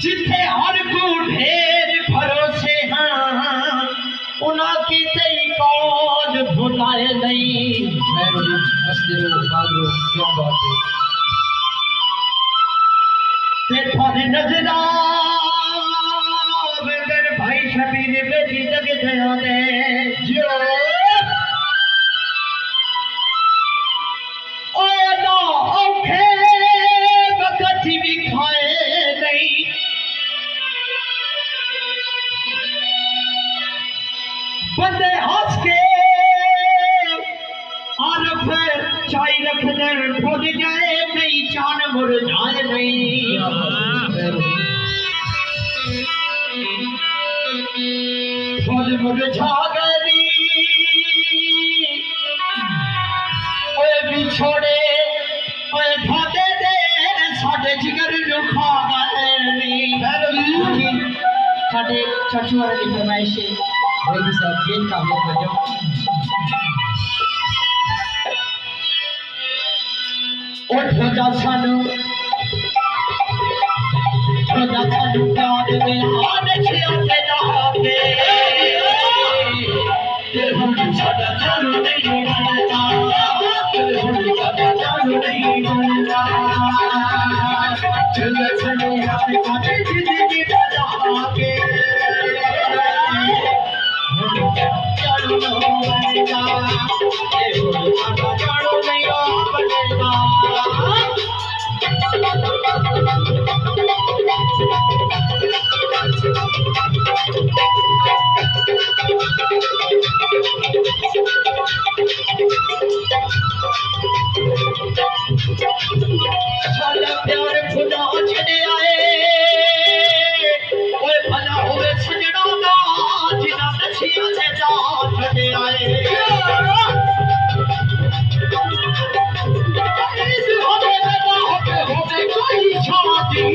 जिथे हर को ढेर भरोसे हाँ उनकी तेई कौन भुलाए नहीं। हंसते रहो भाग लो क्यों बात है ते थारे नजरा बेगर भाई शबीर बेटी जग दया दे जो ओ ना औखे वक्त भी खाए नहीं बंदे हंस के आरफ चाय रख दे भूल जाए नहीं चान मुरझाए नहीं। फूल मुरझा गई ओए बिछोड़े ओए धागे दे साडे जिगर नु खा गए साडे चचुआरे की फरमाइश है भाई साहब गेट का हम कर जाओ उठ जा सानू प्यार में हाथ छियाते जाते दिल हम सादा चालू नहीं बनता दिल हम सादा चालू नहीं बनता दिल छने हाथ काटे जिंदगी बजा के चालू नहीं बनता दिल हम सादा चालू नहीं बनता। साडा प्यार खुदा छड़े आए ओए भला होवे सजना दा जिना नशिया ते जा छड़े आए इस होवे ना होवे कोई शादी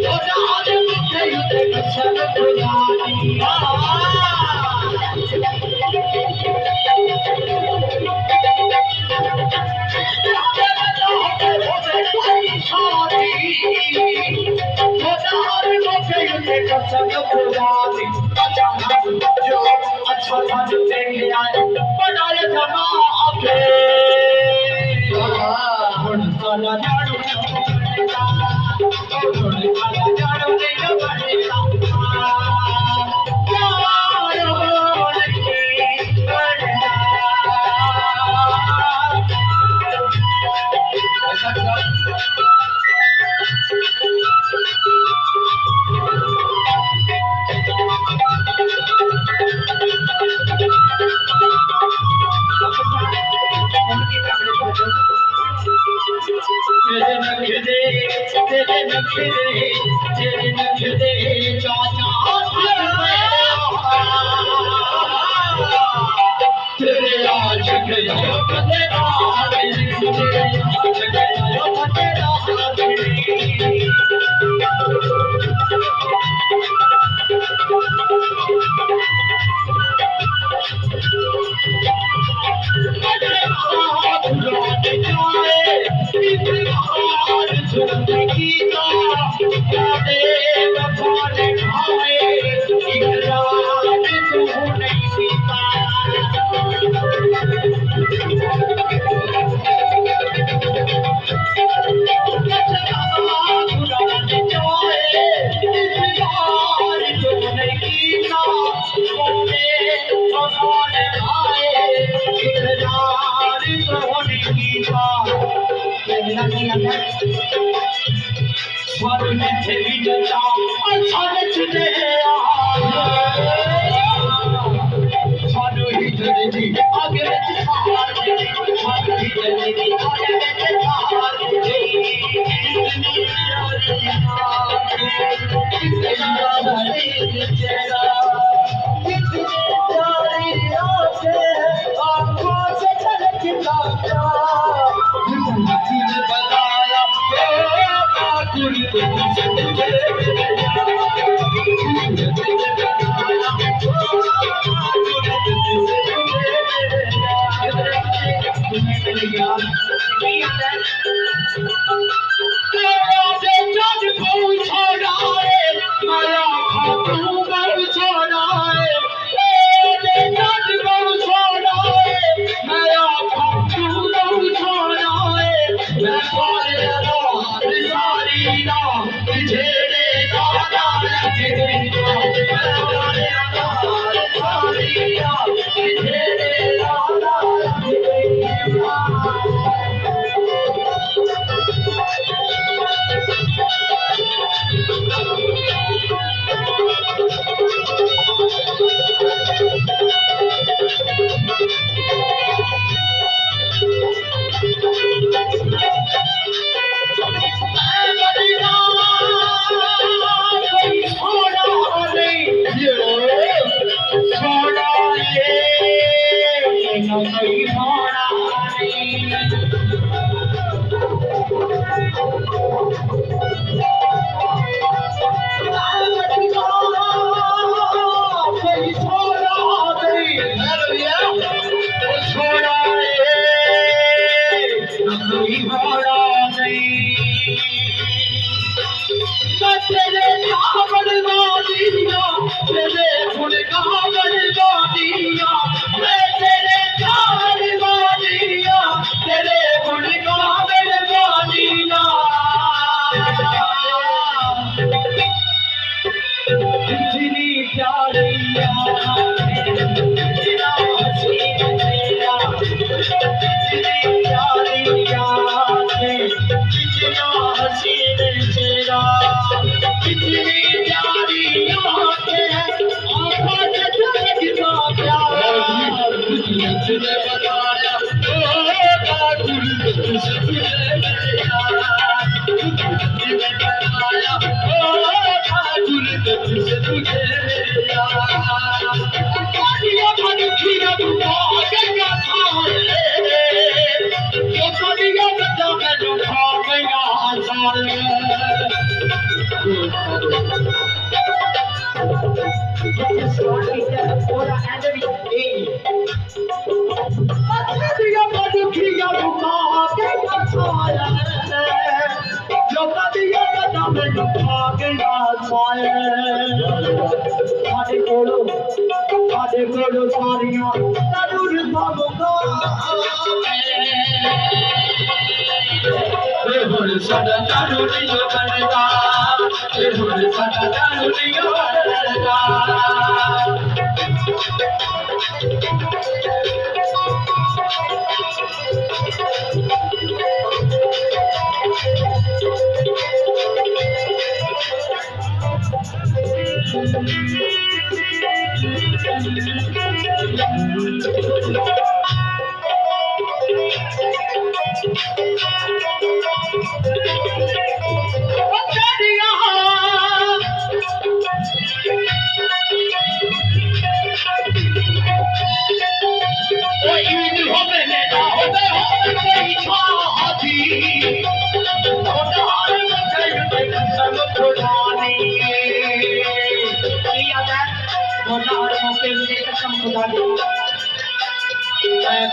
ओ जान मुझे युद्ध कसम खुदा दी अच्छा था जो देखे आए बनाए जमा आके साला झाड़ू साला झाड़ू नहीं बनेगा तेरे नखरे चाचा तेरे आज गया तेरा तेरे आज गया तेरा सारिया झेड़े दादा लखेरिया सारिया झेड़े दादा लखेरिया Sada daru niyo banada, sada daru niyo banada.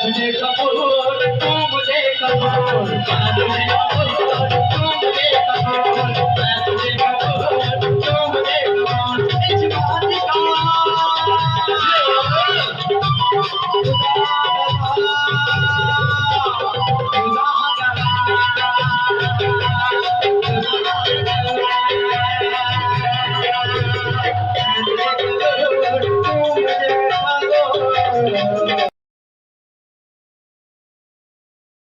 मुझे कपूर तू मुझे कपूर